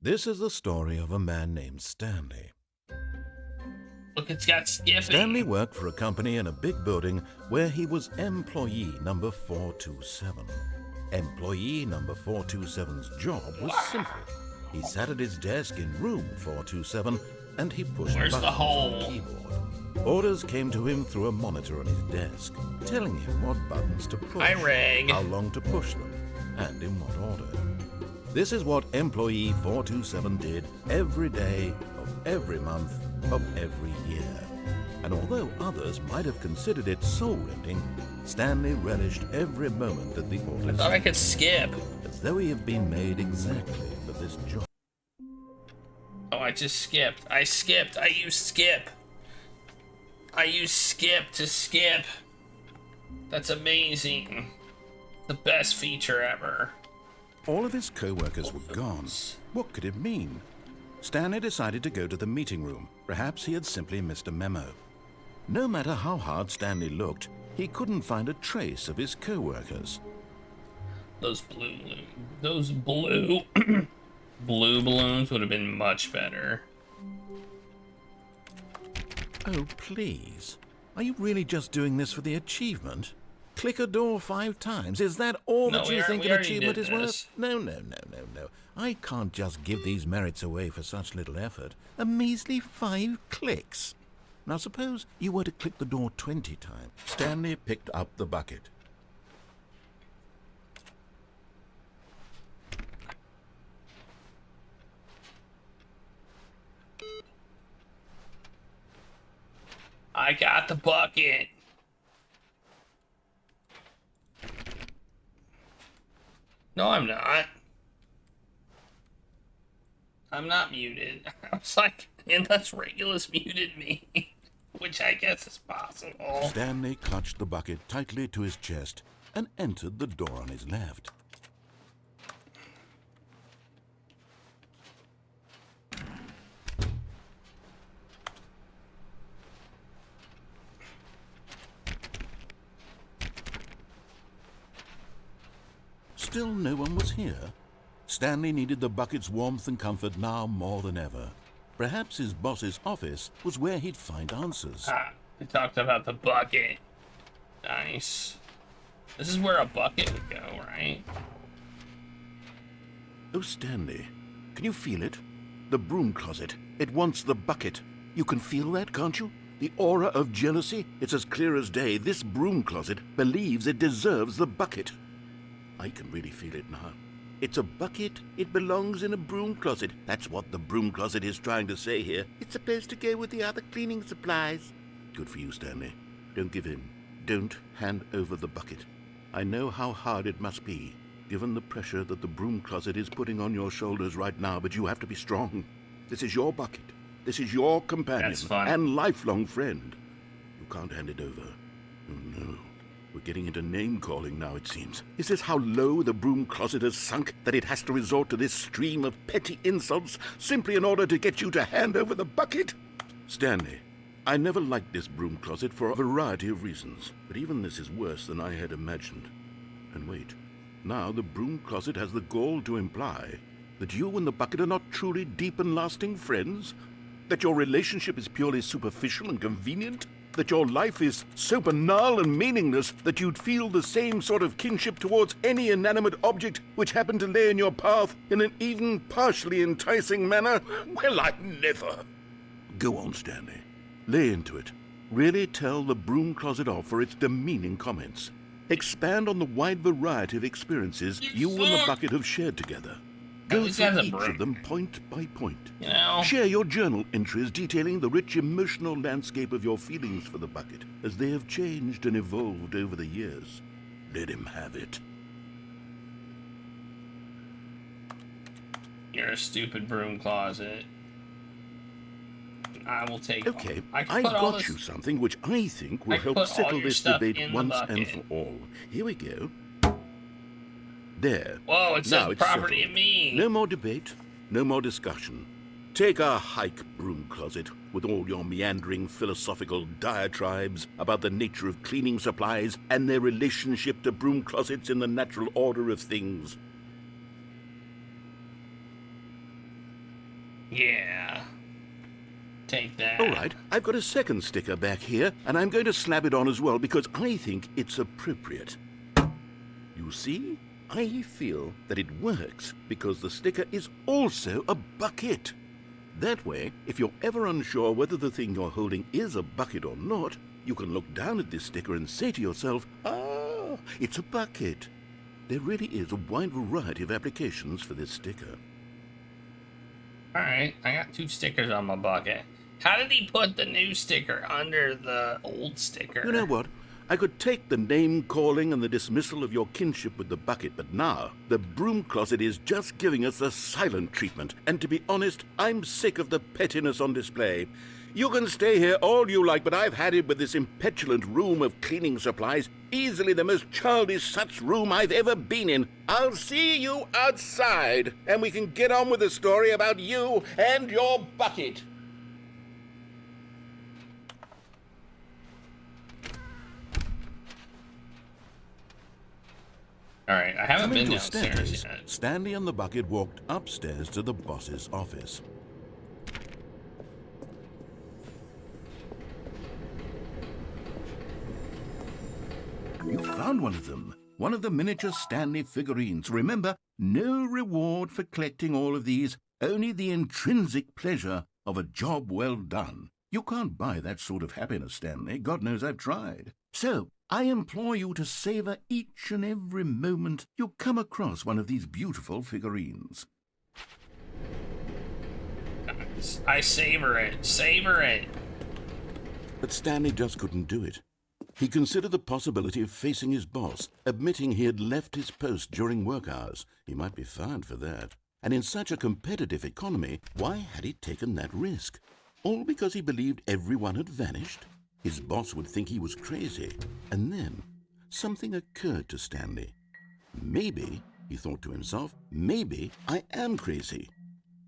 This is the story of a man named Stanley. Look, it's got skipping. Stanley worked for a company in a big building where he was employee number 427. Employee number 427's job was simple. He sat at his desk in room 427 and he pushed Where's buttons the hole? on the keyboard. Orders came to him through a monitor on his desk, telling him what buttons to push, Hi, Reg. how long to push them, and in what order. This is what employee 427 did every day of every month of every year. And although others might have considered it soul-rending, Stanley relished every moment that the I orders thought I could skip. as though he had been made exactly for this job. Oh, I just skipped. I skipped. I used skip. I used skip to skip. That's amazing. The best feature ever. All of his co-workers were gone. What could it mean? Stanley decided to go to the meeting room. Perhaps he had simply missed a memo. No matter how hard Stanley looked, he couldn't find a trace of his co-workers. Those blue blue balloons would have been much better. Oh, please. Are you really just doing this for the achievement? Click a door 5 times. Is that all that you think an achievement is worth? No. I can't just give these merits away for such little effort. A measly 5 clicks. Now suppose you were to click the door 20 times. Stanley picked up the bucket. I got the bucket. No, I'm not. I'm not muted. I was like, unless Regulus muted me, which I guess is possible. Stanley clutched the bucket tightly to his chest and entered the door on his left. Still no one was here. Stanley needed the bucket's warmth and comfort now more than ever. Perhaps his boss's office was where he'd find answers. We talked about the bucket. Nice. This is where a bucket would go, right? Oh, Stanley, can you feel it? The broom closet. It wants the bucket. You can feel that, can't you? The aura of jealousy? It's as clear as day. This broom closet believes it deserves the bucket. I can really feel it now. It's a bucket. It belongs in a broom closet. That's what the broom closet is trying to say here. It's supposed to go with the other cleaning supplies. Good for you, Stanley. Don't give in. Don't hand over the bucket. I know how hard it must be, given the pressure that the broom closet is putting on your shoulders right now, but you have to be strong. This is your bucket. This is your companion and lifelong friend. You can't hand it over. Oh, no. We're getting into name-calling now, it seems. Is this how low the broom closet has sunk, that it has to resort to this stream of petty insults simply in order to get you to hand over the bucket? Stanley, I never liked this broom closet for a variety of reasons, but even this is worse than I had imagined. And wait, now the broom closet has the gall to imply that you and the bucket are not truly deep and lasting friends? That your relationship is purely superficial and convenient? That your life is so banal and meaningless that you'd feel the same sort of kinship towards any inanimate object which happened to lay in your path in an even partially enticing manner? Well, I never. Go on, Stanley. Lay into it. Really tell the broom closet off for its demeaning comments. Expand on the wide variety of experiences you and the bucket have shared together. Go through each of them point by point. You know? Share your journal entries detailing the rich emotional landscape of your feelings for the bucket as they have changed and evolved over the years. Let him have it. You're a stupid broom closet. I will take. Okay, I got you something which I think will help settle this debate once and for all. Here we go. There. Whoa, it says property settled. of me. No more debate, no more discussion. Take a hike, broom closet, with all your meandering philosophical diatribes about the nature of cleaning supplies and their relationship to broom closets in the natural order of things. Yeah. Take that. All right, I've got a second sticker back here, and I'm going to slap it on as well because I think it's appropriate. You see, I feel that it works because the sticker is also a bucket. That way, if you're ever unsure whether the thing you're holding is a bucket or not, you can look down at this sticker and say to yourself, ah, it's a bucket. There really is a wide variety of applications for this sticker. Alright, I got 2 stickers on my bucket. How did he put the new sticker under the old sticker? You know what? I could take the name-calling and the dismissal of your kinship with the bucket, but now the broom closet is just giving us the silent treatment. And to be honest, I'm sick of the pettiness on display. You can stay here all you like, but I've had it with this impetulant room of cleaning supplies. Easily the most childish such room I've ever been in. I'll see you outside, and we can get on with the story about you and your bucket. Alright, I haven't Coming been to a downstairs staircase, yet. Stanley and the bucket walked upstairs to the boss's office. You found one of them. One of the miniature Stanley figurines. Remember, no reward for collecting all of these, only the intrinsic pleasure of a job well done. You can't buy that sort of happiness, Stanley. God knows I've tried. So, I implore you to savor each and every moment you come across one of these beautiful figurines. I savor it. Savor it. But Stanley just couldn't do it. He considered the possibility of facing his boss, admitting he had left his post during work hours. He might be fined for that. And in such a competitive economy, why had he taken that risk? All because he believed everyone had vanished? His boss would think he was crazy. And then something occurred to Stanley. Maybe, he thought to himself, maybe I am crazy.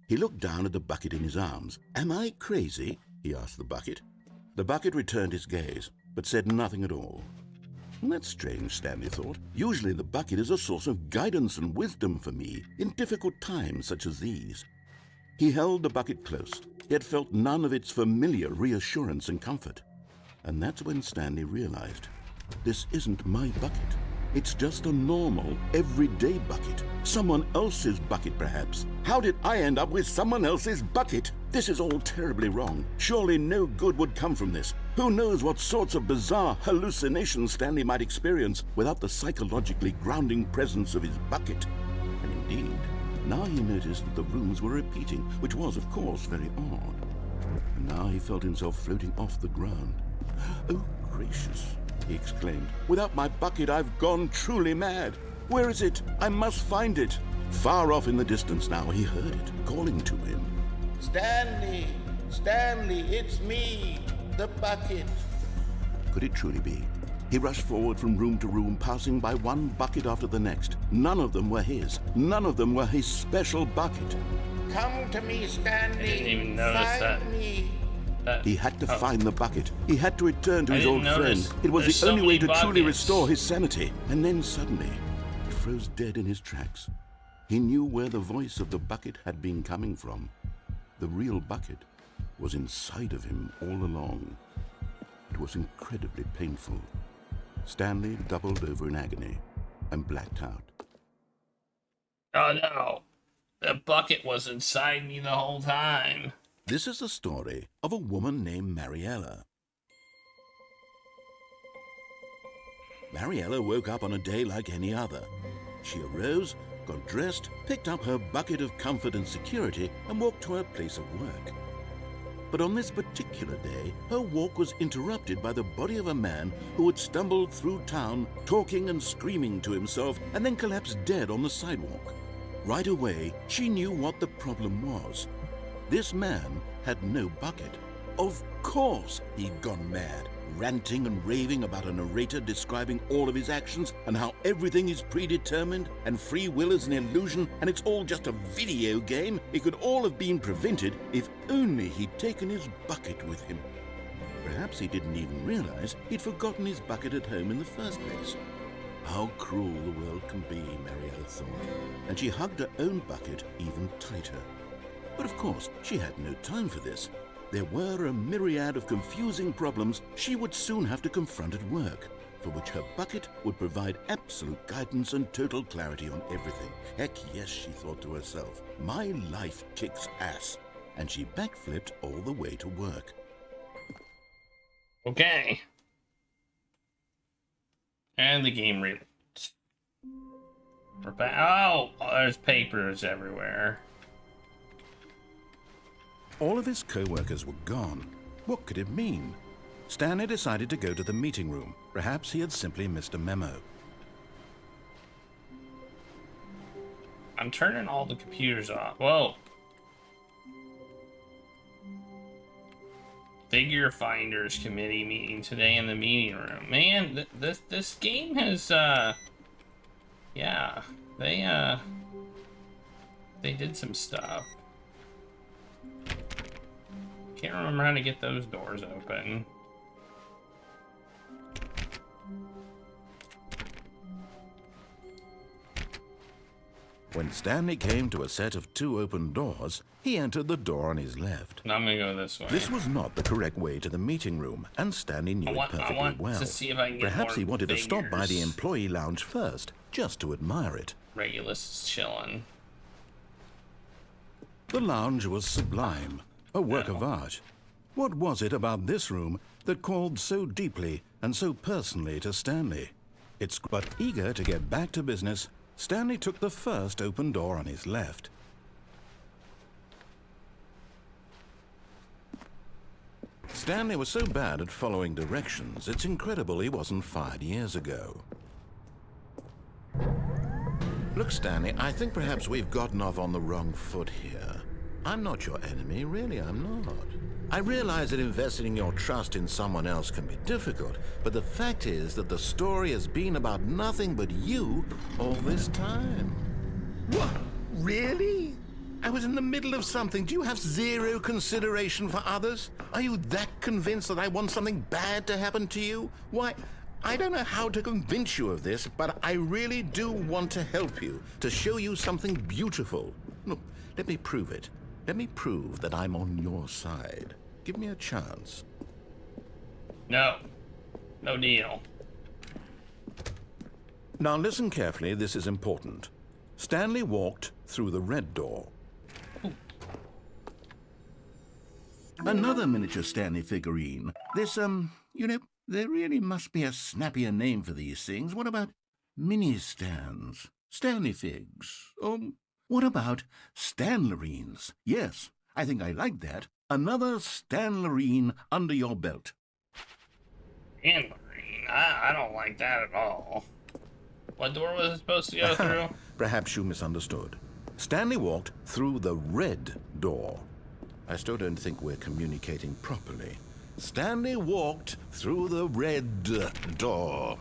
He looked down at the bucket in his arms. Am I crazy? He asked the bucket. The bucket returned his gaze, but said nothing at all. That's strange, Stanley thought. Usually the bucket is a source of guidance and wisdom for me in difficult times such as these. He held the bucket close, yet felt none of its familiar reassurance and comfort. And that's when Stanley realized, this isn't my bucket. It's just a normal, everyday bucket. Someone else's bucket, perhaps. How did I end up with someone else's bucket? This is all terribly wrong. Surely no good would come from this. Who knows what sorts of bizarre hallucinations Stanley might experience without the psychologically grounding presence of his bucket. And indeed, now he noticed that the rooms were repeating, which was, of course, very odd. And now he felt himself floating off the ground. Oh, gracious, he exclaimed. Without my bucket, I've gone truly mad. Where is it? I must find it. Far off in the distance now, he heard it, calling to him. Stanley! Stanley, it's me, the bucket. Could it truly be? He rushed forward from room to room, passing by one bucket after the next. None of them were his. None of them were his special bucket. Come to me, Stanley. I didn't even notice Find me. He had to find the bucket. He had to return to I his didn't old notice. friend. It was There's the so only way many to truly buckets. restore his sanity. And then suddenly, he froze dead in his tracks. He knew where the voice of the bucket had been coming from. The real bucket was inside of him all along. It was incredibly painful. Stanley doubled over in agony and blacked out. Oh no. The bucket was inside me the whole time. This is the story of a woman named Mariella. Mariella woke up on a day like any other. She arose, got dressed, picked up her bucket of comfort and security, and walked to her place of work. But on this particular day, her walk was interrupted by the body of a man who had stumbled through town, talking and screaming to himself, and then collapsed dead on the sidewalk. Right away, she knew what the problem was. This man had no bucket. Of course he'd gone mad, ranting and raving about a narrator describing all of his actions and how everything is predetermined and free will is an illusion and it's all just a video game. It could all have been prevented if only he'd taken his bucket with him. Perhaps he didn't even realize he'd forgotten his bucket at home in the first place. How cruel the world can be, Mariella thought, and she hugged her own bucket even tighter. But of course, she had no time for this. There were a myriad of confusing problems she would soon have to confront at work, for which her bucket would provide absolute guidance and total clarity on everything. Heck yes, she thought to herself, my life kicks ass. And she backflipped all the way to work. Okay. And the game reloads. We're back. Oh, there's papers everywhere. All of his co-workers were gone. What could it mean? Stanley decided to go to the meeting room. Perhaps he had simply missed a memo. I'm turning all the computers off. Whoa. Figure Finders Committee meeting today in the meeting room. Man, this game has, yeah, they did some stuff. Can't remember how to get those doors open. When Stanley came to a set of 2 open doors, he entered the door on his left. Now I'm gonna go this way. This was not the correct way to the meeting room, and Stanley knew it perfectly well. To see if I can get Perhaps he wanted figures. to stop by the employee lounge first, just to admire it. Regulus is chilling. The lounge was sublime, a work of art. What was it about this room that called so deeply and so personally to Stanley? But eager to get back to business, Stanley took the first open door on his left. Stanley was so bad at following directions, it's incredible he wasn't fired years ago. Look, Stanley, I think perhaps we've gotten off on the wrong foot here. I'm not your enemy, really, I'm not. I realize that investing your trust in someone else can be difficult, but the fact is that the story has been about nothing but you all this time. What? Really? I was in the middle of something. Do you have zero consideration for others? Are you that convinced that I want something bad to happen to you? Why, I don't know how to convince you of this, but I really do want to help you, to show you something beautiful. Look, let me prove it. Let me prove that I'm on your side. Give me a chance. No. No deal. Now listen carefully, this is important. Stanley walked through the red door. Ooh. Another miniature Stanley figurine. This, you know, there really must be a snappier name for these things. What about mini-stands? Stanley figs? What about Stanlerines? Yes, I think I like that. Another Stanlerine under your belt. Stanlerine? I don't like that at all. What door was it supposed to go through? Perhaps you misunderstood. Stanley walked through the red door. I still don't think we're communicating properly. Stanley walked through the red door.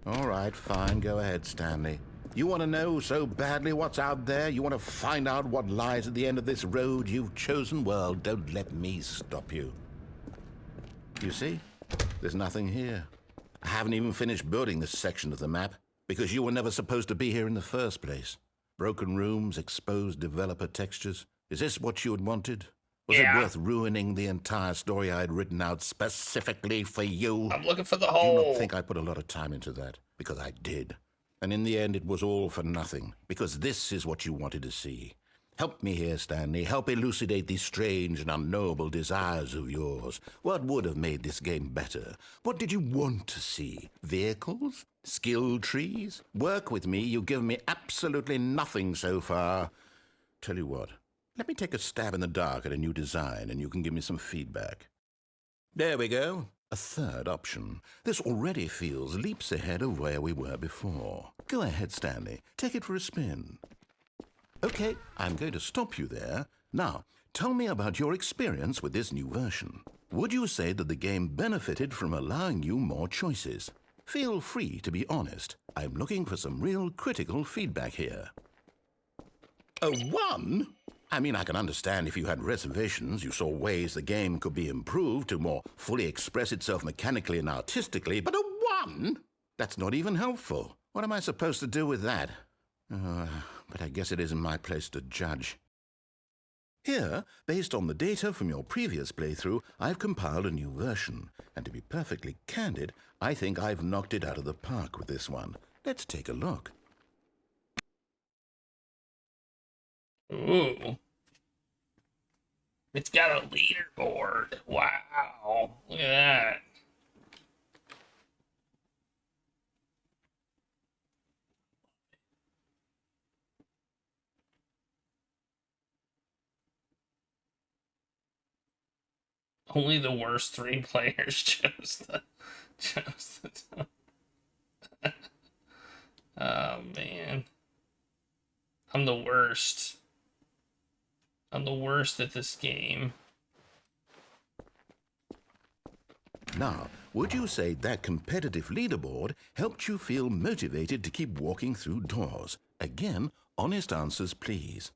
All right, fine. Go ahead, Stanley. You want to know so badly what's out there? You want to find out what lies at the end of this road you've chosen? Well, don't let me stop you. You see? There's nothing here. I haven't even finished building this section of the map, because you were never supposed to be here in the first place. Broken rooms, exposed developer textures. Is this what you had wanted? Was it worth ruining the entire story I had written out specifically for you? I'm looking for the Do hole. not think I put a lot of time into that, because I did. And in the end, it was all for nothing, because this is what you wanted to see. Help me here, Stanley. Help elucidate these strange and unknowable desires of yours. What would have made this game better? What did you want to see? Vehicles? Skill trees? Work with me. You've given me absolutely nothing so far. Tell you what, let me take a stab in the dark at a new design, and you can give me some feedback. There we go. A third option. This already feels leaps ahead of where we were before. Go ahead, Stanley. Take it for a spin. Okay, I'm going to stop you there. Now, tell me about your experience with this new version. Would you say that the game benefited from allowing you more choices? Feel free to be honest. I'm looking for some real critical feedback here. A 1? I mean, I can understand if you had reservations, you saw ways the game could be improved to more fully express itself mechanically and artistically, but a 1? That's not even helpful. What am I supposed to do with that? but I guess it isn't my place to judge. Here, based on the data from your previous playthrough, I've compiled a new version. And to be perfectly candid, I think I've knocked it out of the park with this one. Let's take a look. Ooh. It's got a leaderboard. Wow. Look at that. Only the worst 3 players chose the Oh man. I'm the worst. I'm the worst at this game. Now, would you say that competitive leaderboard helped you feel motivated to keep walking through doors? Again, honest answers, please.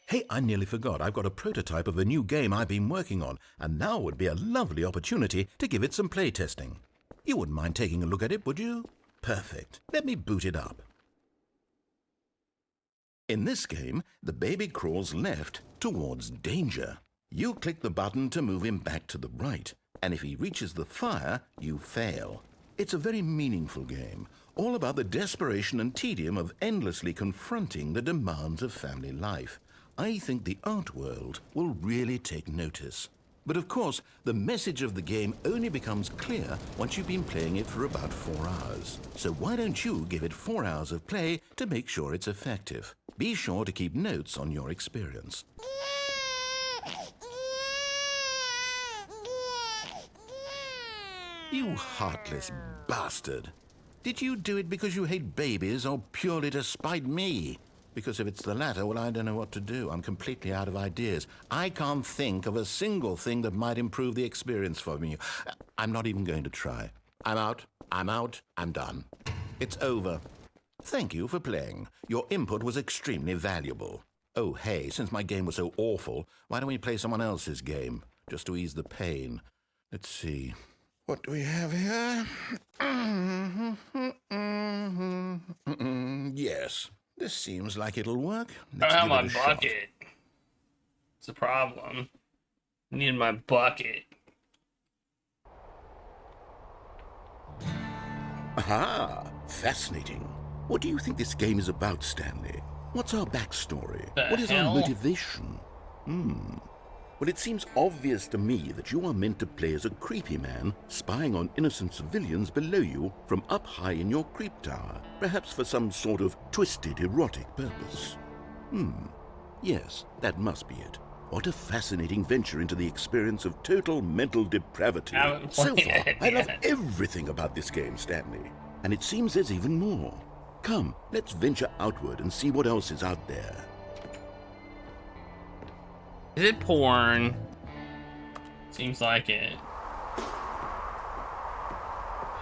Hey, I nearly forgot. I've got a prototype of a new game I've been working on, and now would be a lovely opportunity to give it some playtesting. You wouldn't mind taking a look at it, would you? Perfect. Let me boot it up. In this game, the baby crawls left towards danger. You click the button to move him back to the right, and if he reaches the fire, you fail. It's a very meaningful game, all about the desperation and tedium of endlessly confronting the demands of family life. I think the art world will really take notice. But of course, the message of the game only becomes clear once you've been playing it for about 4 hours. So why don't you give it 4 hours of play to make sure it's effective? Be sure to keep notes on your experience. You heartless bastard. Did you do it because you hate babies or purely to spite me? Because if it's the latter, well, I don't know what to do. I'm completely out of ideas. I can't think of a single thing that might improve the experience for me. I'm not even going to try. I'm out, I'm done. It's over. Thank you for playing. Your input was extremely valuable. Oh, hey, since my game was so awful, why don't we play someone else's game? Just to ease the pain. Let's see. What do we have here? Yes. This seems like it'll work. I don't have my Shot. bucket. It's a problem. I need my bucket. Aha! Fascinating. What do you think this game is about, Stanley? What's our backstory? What is our motivation? Well, it seems obvious to me that you are meant to play as a creepy man spying on innocent civilians below you from up high in your creep tower, perhaps for some sort of twisted erotic purpose. Yes, that must be it. What a fascinating venture into the experience of total mental depravity. So far, I love everything about this game, Stanley. And it seems there's even more. Come, let's venture outward and see what else is out there. Is it porn? Seems like it.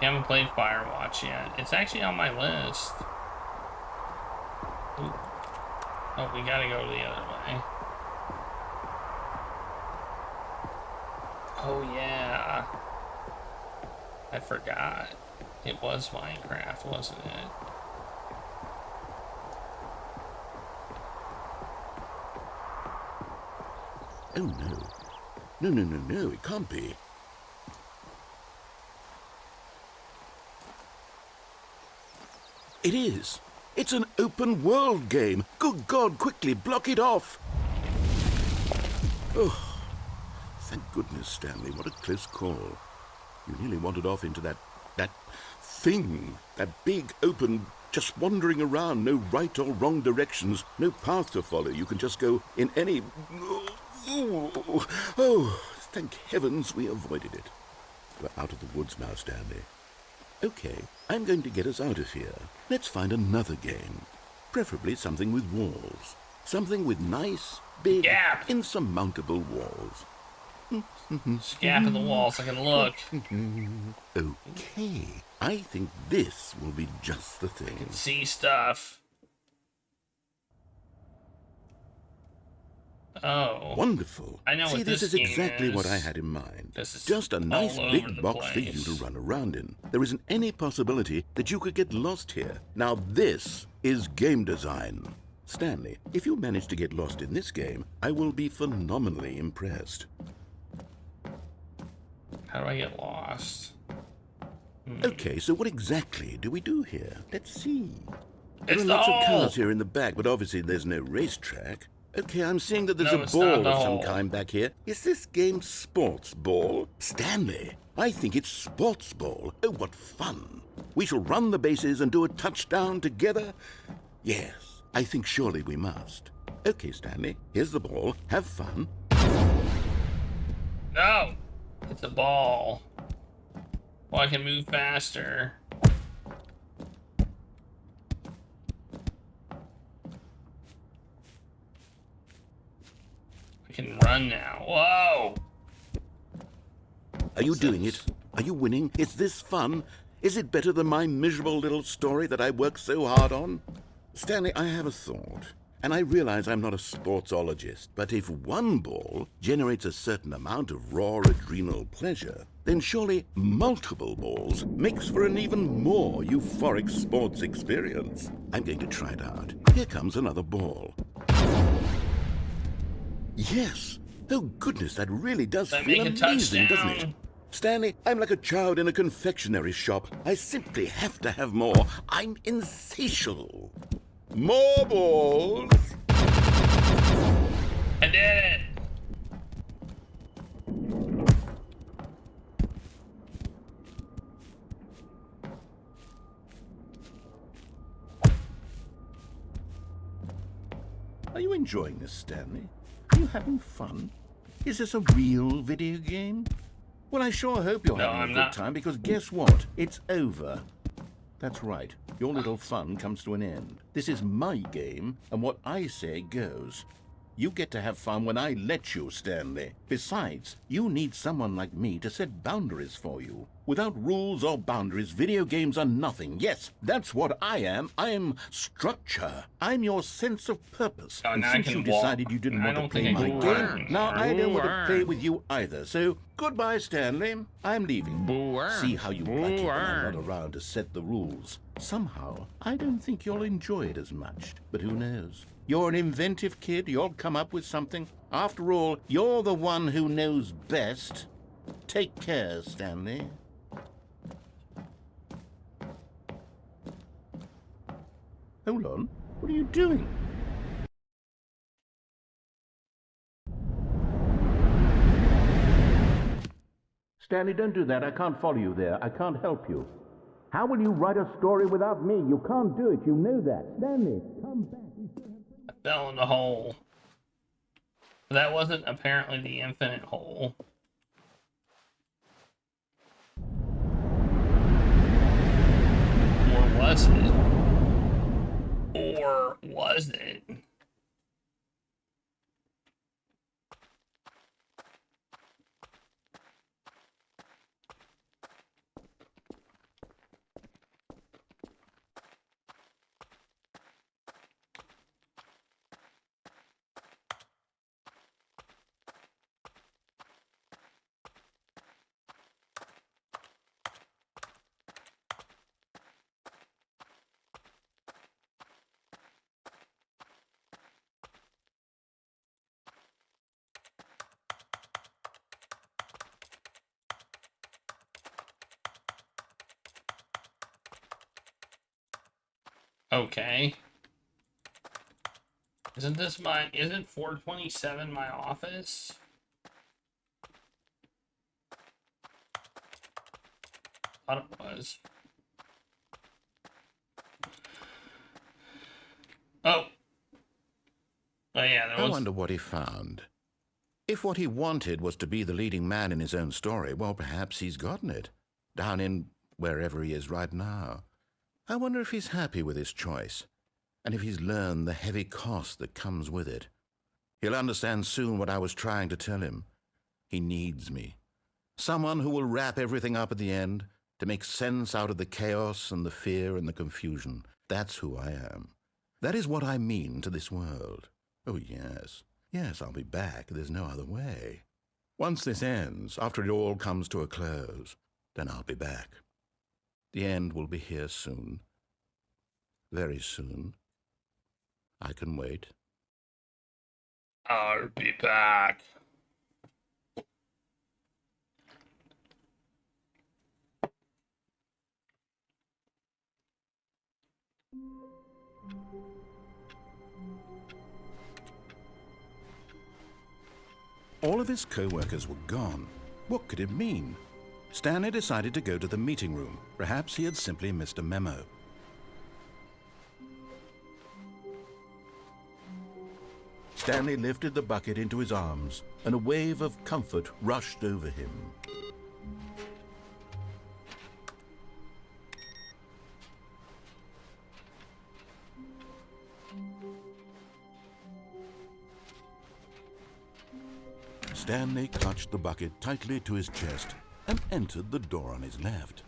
I haven't played Firewatch yet. It's actually on my list. Ooh. Oh, we gotta go the other way. Oh yeah. I forgot. It was Minecraft, wasn't it? Oh, no. No, it can't be. It is. It's an open world game. Good God, quickly, block it off. Oh, thank goodness, Stanley. What a close call. You nearly wandered off into that thing. That big, open, just wandering around. No right or wrong directions. No path to follow. You can just go in any... Oh, thank heavens we avoided it. We're out of the woods now, Stanley. Okay, I'm going to get us out of here. Let's find another game. Preferably something with walls. Something with nice, big, insurmountable walls. Just gap in the walls, I can look. Okay, I think this will be just the thing. I can see stuff. Oh. Wonderful. I know. See, what this is game exactly is. what I had in mind. This is Just a nice big box place. for you to run around in. There isn't any possibility that you could get lost here. Now this is game design. Stanley, if you manage to get lost in this game, I will be phenomenally impressed. How do I get lost? Okay, so what exactly do we do here? Let's see. There It's are the lots of hole! cars here in the back, but obviously there's no racetrack. Okay, I'm seeing that there's No, a it's not ball the of some hole. kind back here. Is this game sports ball? Stanley, I think it's sports ball. Oh, what fun. We shall run the bases and do a touchdown together. Yes, I think surely we must. Okay, Stanley, here's the ball. Have fun. No! It's a ball. Well, I can move faster. I can run now. Whoa! Are you doing it? Are you winning? Is this fun? Is it better than my miserable little story that I worked so hard on? Stanley, I have a thought. And I realize I'm not a sportsologist, but if one ball generates a certain amount of raw adrenal pleasure, then surely multiple balls makes for an even more euphoric sports experience. I'm going to try it out. Here comes another ball. Yes! Oh goodness, that really does That feel make a amazing, doesn't it? touchdown. Stanley, I'm like a child in a confectionery shop. I simply have to have more. I'm insatiable. More balls! I did it! Are you enjoying this, Stanley? Are you having fun? Is this a real video game? Well, I sure hope you're No, having a I'm good not. time, because guess what? It's over. That's right. Your little fun comes to an end. This is my game, and what I say goes. You get to have fun when I let you, Stanley. Besides, you need someone like me to set boundaries for you. Without rules or boundaries, video games are nothing. Yes, that's what I am. I'm structure. I'm your sense of purpose. Oh, And now I since can you walk. decided you didn't I want to don't play think I my can game, walk now anymore. I don't want to play with you either. So, goodbye, Stanley. I'm leaving. See how you like it when I'm not around to set the rules. Somehow, I don't think you'll enjoy it as much. But who knows? You're an inventive kid. You'll come up with something. After all, you're the one who knows best. Take care, Stanley. Hold on. What are you doing? Stanley, don't do that. I can't follow you there. I can't help you. How will you write a story without me? You can't do it. You know that. Stanley, come back. I fell in the hole. That wasn't apparently the infinite hole. Or was it? Or was it? Okay. Isn't 427 my office? Thought it was. Oh. Oh yeah, there I was. wonder what he found. If what he wanted was to be the leading man in his own story, well, perhaps he's gotten it. Down in wherever he is right now. I wonder if he's happy with his choice, and if he's learned the heavy cost that comes with it. He'll understand soon what I was trying to tell him. He needs me. Someone who will wrap everything up at the end, to make sense out of the chaos and the fear and the confusion. That's who I am. That is what I mean to this world. Oh, yes. Yes, I'll be back. There's no other way. Once this ends, after it all comes to a close, then I'll be back. The end will be here soon. Very soon. I can wait. I'll be back. All of his co-workers were gone. What could it mean? Stanley decided to go to the meeting room. Perhaps he had simply missed a memo. Stanley lifted the bucket into his arms, and a wave of comfort rushed over him. Stanley clutched the bucket tightly to his chest and entered the door on his left.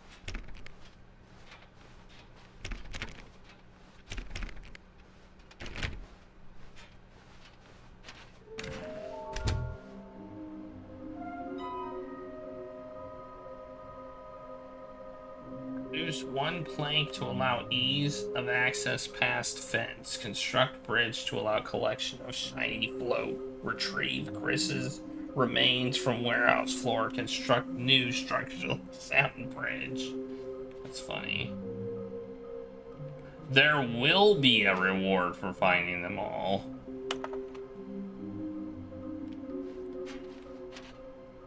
Use one plank to allow ease of access past fence. Construct bridge to allow collection of shiny float. Retrieve Chris's remains from warehouse floor. Construct new structural sound bridge. That's funny. There will be a reward for finding them all.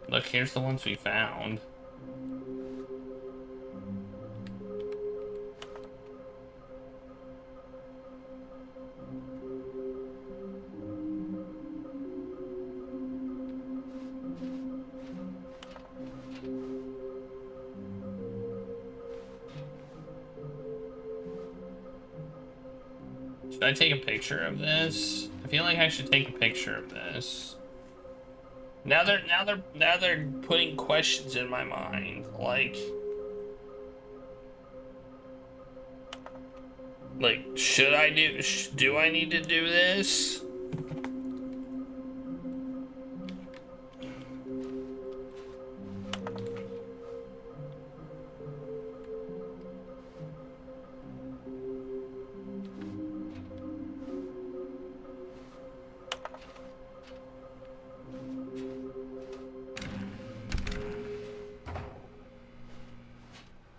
Look, here's the ones we found. Should I take a picture of this? I feel like I should take a picture of this. Now they're putting questions in my mind, like should I do I need to do this?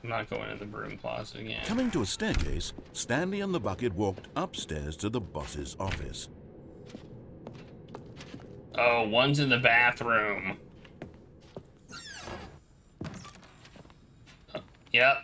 I'm not going in the broom closet again. Coming to a staircase, Stanley and the bucket walked upstairs to the boss's office. Oh, one's in the bathroom. Yep.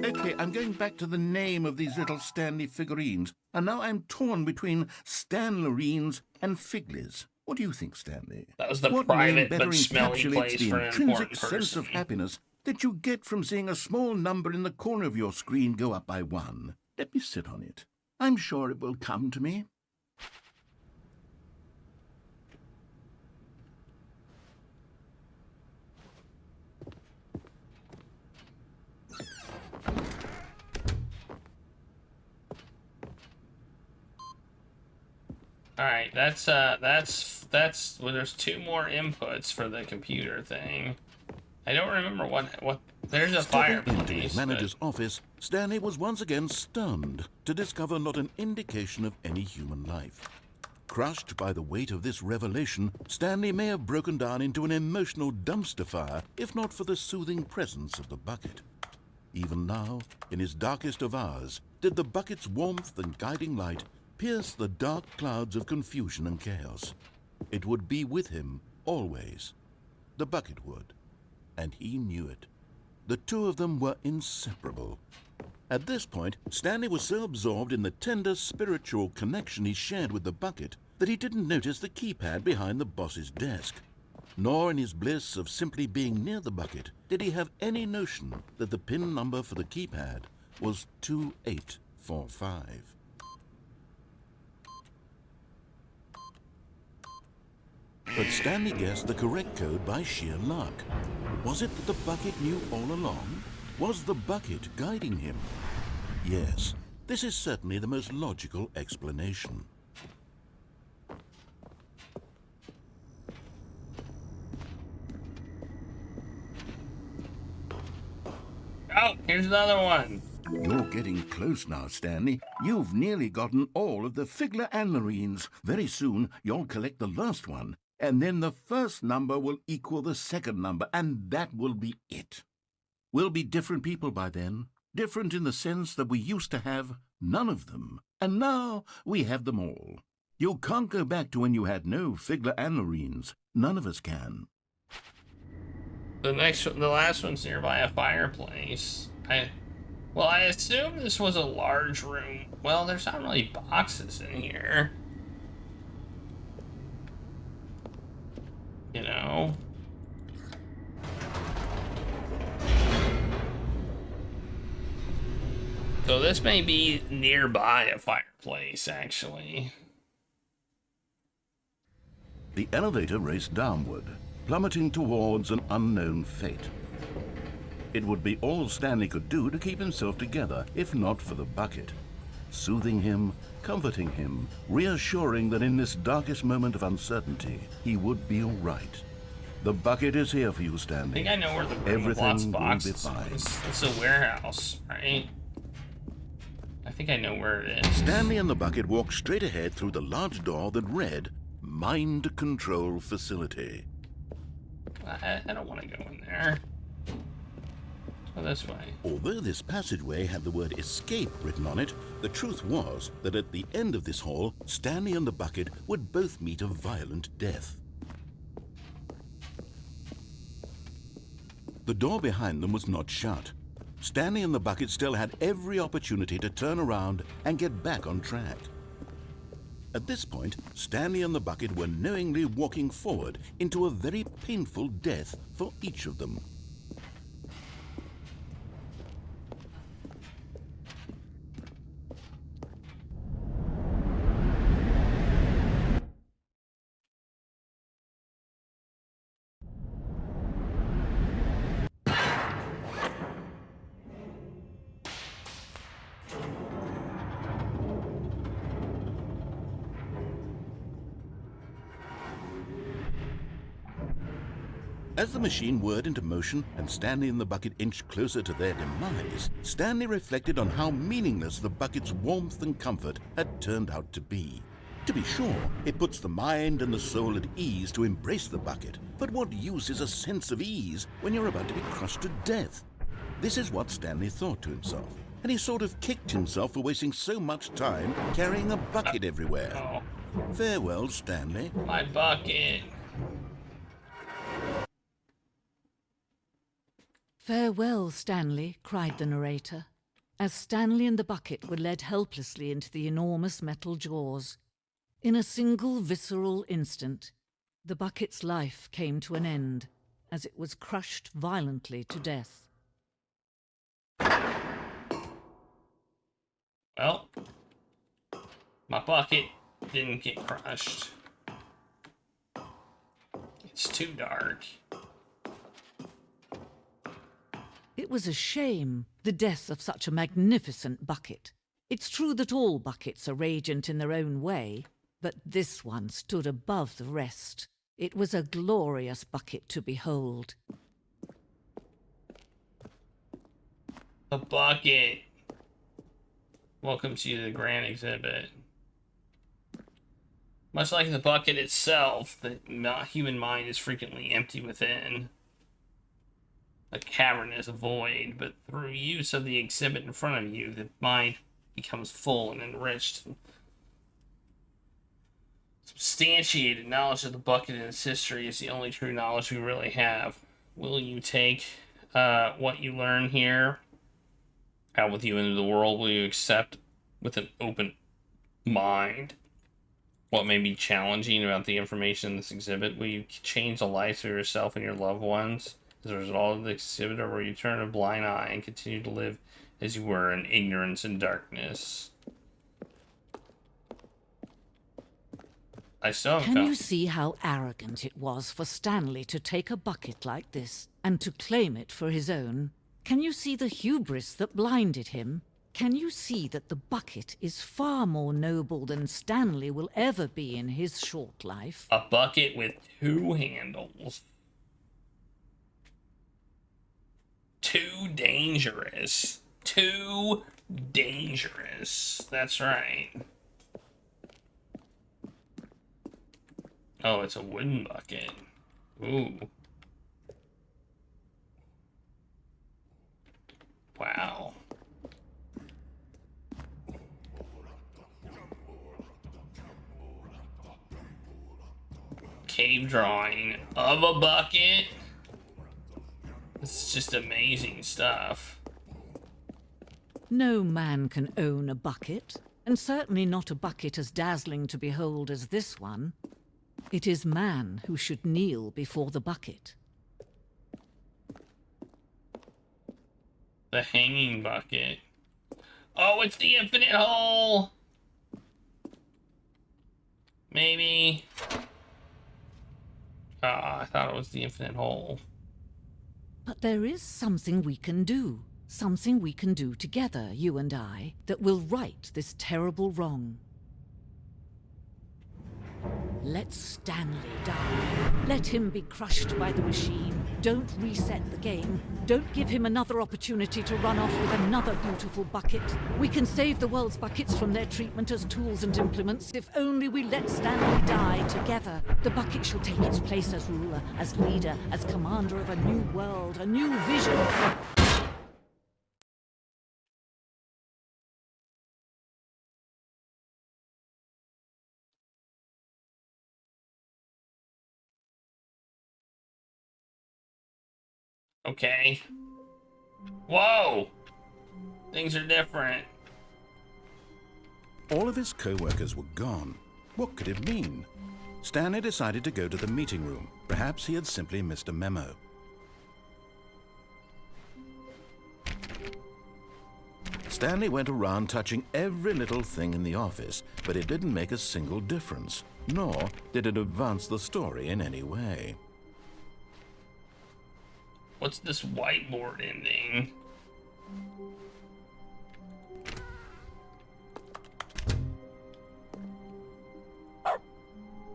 Okay, I'm going back to the name of these little Stanley figurines, and now I'm torn between Stanlerines and Figlies. What do you think, Stanley? That was the what private name better but smelly encapsulates place the for an intrinsic important sense of person? happiness that you get from seeing a small number in the corner of your screen go up by 1? Let me sit on it. I'm sure it will come to me. Alright, that's well, there's 2 more inputs for the computer thing. I don't remember what there's a Stepping fireplace. into his manager's office, Stanley was once again stunned to discover not an indication of any human life. Crushed by the weight of this revelation, Stanley may have broken down into an emotional dumpster fire if not for the soothing presence of the bucket. Even now, in his darkest of hours, did the bucket's warmth and guiding light pierce the dark clouds of confusion and chaos. It would be with him always. The bucket would. And he knew it. The two of them were inseparable. At this point, Stanley was so absorbed in the tender spiritual connection he shared with the bucket that he didn't notice the keypad behind the boss's desk. Nor in his bliss of simply being near the bucket did he have any notion that the PIN number for the keypad was 2845. But Stanley guessed the correct code by sheer luck. Was it that the bucket knew all along? Was the bucket guiding him? Yes, this is certainly the most logical explanation. Oh, here's another one. You're getting close now, Stanley. You've nearly gotten all of the Figler and Marines. Very soon, you'll collect the last one. And then the first number will equal the second number, and that will be it. We'll be different people by then. Different in the sense that we used to have none of them. And now we have them all. You can't go back to when you had no Figler and Marines. None of us can. The last one's nearby a fireplace. I assume this was a large room. Well, there's not really boxes in here. You know? So this may be nearby a fireplace, actually. The elevator raced downward, plummeting towards an unknown fate. It would be all Stanley could do to keep himself together, if not for the bucket. Soothing him, comforting him, reassuring that in this darkest moment of uncertainty, he would be all right. The bucket is here for you, Stanley. I think I know where the room with lots of boxes will be fine. is. It's a warehouse, right? I think I know where it is. Stanley and the bucket walked straight ahead through the large door that read, Mind Control Facility. I don't want to go in there. Go this way. Although this passageway had the word escape written on it, the truth was that at the end of this hall, Stanley and the bucket would both meet a violent death. The door behind them was not shut. Stanley and the bucket still had every opportunity to turn around and get back on track. At this point, Stanley and the bucket were knowingly walking forward into a very painful death for each of them. As the machine whirred into motion and Stanley and the bucket inched closer to their demise, Stanley reflected on how meaningless the bucket's warmth and comfort had turned out to be. To be sure, it puts the mind and the soul at ease to embrace the bucket, but what use is a sense of ease when you're about to be crushed to death? This is what Stanley thought to himself, and he sort of kicked himself for wasting so much time carrying a bucket everywhere. Oh. Farewell, Stanley. My bucket. "Farewell, Stanley," cried the narrator, as Stanley and the bucket were led helplessly into the enormous metal jaws. In a single visceral instant, the bucket's life came to an end as it was crushed violently to death. Well, my bucket didn't get crushed. It's too dark. It was a shame, the death of such a magnificent bucket. It's true that all buckets are radiant in their own way, but this one stood above the rest. It was a glorious bucket to behold. The bucket. Welcomes you to the grand exhibit. Much like the bucket itself, the human mind is frequently empty within. A cavernous void, but through use of the exhibit in front of you, the mind becomes full and enriched. Substantiated knowledge of the bucket and its history is the only true knowledge we really have. Will you take what you learn here out with you into the world? Will you accept with an open mind what may be challenging about the information in this exhibit? Will you change the life for yourself and your loved ones as a result of the exhibit, or will you turn a blind eye and continue to live as you were in ignorance and darkness? I still haven't Can you see how arrogant it was for Stanley to take a bucket like this and to claim it for his own? Can you see the hubris that blinded him? Can you see that the bucket is far more noble than Stanley will ever be in his short life? A bucket with two handles. Too dangerous. Too dangerous. That's right. Oh, it's a wooden bucket. Ooh. Wow. Cave drawing of a bucket. This is just amazing stuff. No man can own a bucket, and certainly not a bucket as dazzling to behold as this one. It is man who should kneel before the bucket. The hanging bucket. Oh, it's the infinite hole! Maybe. I thought it was the infinite hole. But there is something we can do. Something we can do together, you and I, that will right this terrible wrong. Let Stanley die. Let him be crushed by the machine. Don't reset the game. Don't give him another opportunity to run off with another beautiful bucket. We can save the world's buckets from their treatment as tools and implements if only we let Stanley die together. The bucket shall take its place as ruler, as leader, as commander of a new world, a new vision. Okay. Whoa! Things are different. All of his co-workers were gone. What could it mean? Stanley decided to go to the meeting room. Perhaps he had simply missed a memo. Stanley went around touching every little thing in the office, but it didn't make a single difference, nor did it advance the story in any way. What's this whiteboard ending?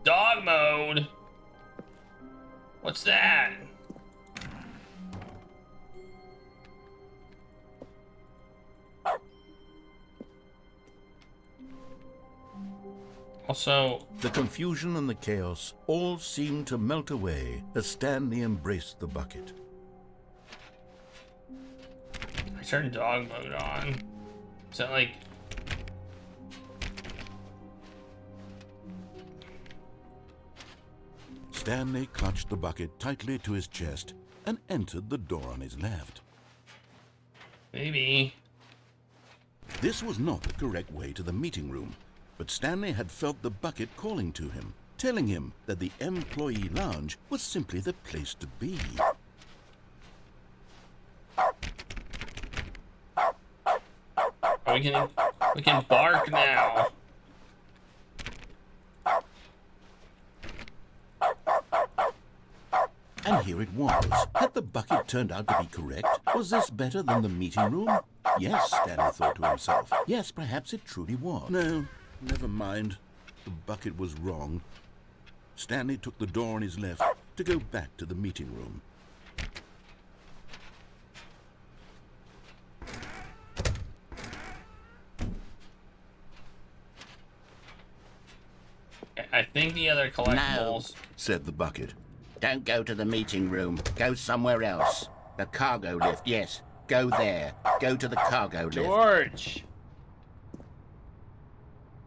Dog mode? What's that? Also, the confusion and the chaos all seemed to melt away as Stanley embraced the bucket. I turned dog mode on. Is that like... Stanley clutched the bucket tightly to his chest and entered the door on his left. Maybe. This was not the correct way to the meeting room, but Stanley had felt the bucket calling to him, telling him that the employee lounge was simply the place to be. We can bark now. And here it was. Had the bucket turned out to be correct? Was this better than the meeting room? Yes, Stanley thought to himself. Yes, perhaps it truly was. No, never mind. The bucket was wrong. Stanley took the door on his left to go back to the meeting room. I think the other collectibles... No, said the bucket. Don't go to the meeting room. Go somewhere else. The cargo lift, yes. Go there. Go to the cargo lift. George!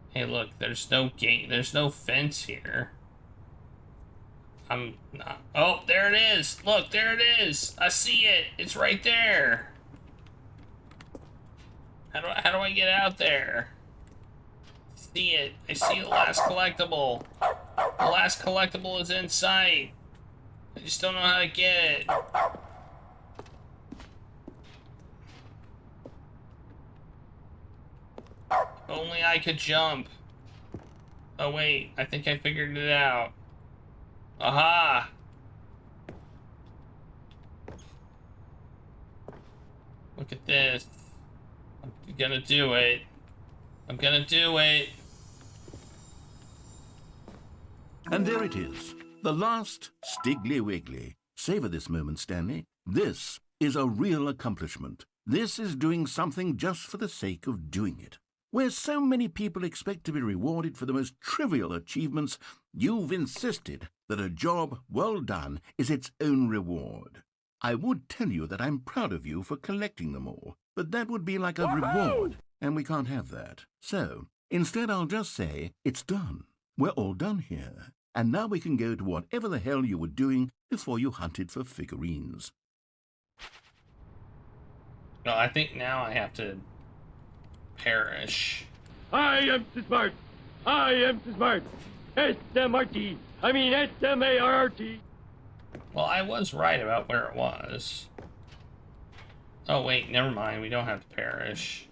Hey, look, there's no gate. There's no fence here. I'm not... Oh, there it is! Look, there it is! I see it! It's right there! How do I get out there? See it. I see the last collectible. The last collectible is in sight. I just don't know how to get it. Only I could jump. Oh wait, I think I figured it out. Aha! Look at this. I'm gonna do it. I'm gonna do it. And there it is. The last Stiggly Wiggly. Savor this moment, Stanley. This is a real accomplishment. This is doing something just for the sake of doing it. Where so many people expect to be rewarded for the most trivial achievements, you've insisted that a job well done is its own reward. I would tell you that I'm proud of you for collecting them all, but that would be like a reward, and we can't have that. So, instead I'll just say, it's done. We're all done here, and now we can go to whatever the hell you were doing before you hunted for figurines. Well, I think now I have to perish. I am too smart. I am too smart. S-M-R-T. I mean S-M-A-R-R-T. Well, I was right about where it was. Oh, wait, never mind. We don't have to perish.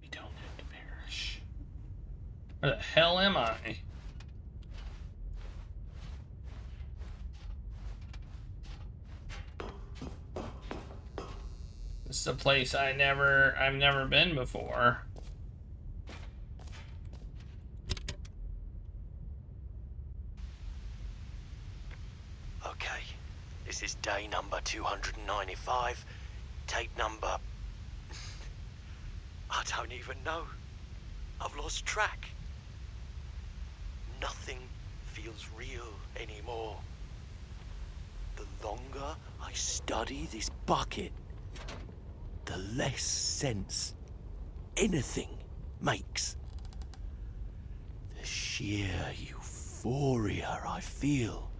We don't have to perish. Where the hell am I? This is a place I've never been before. Okay, this is day number 295. Tape number... I don't even know. I've lost track. Nothing feels real anymore. The longer I study this bucket, the less sense anything makes. The sheer euphoria I feel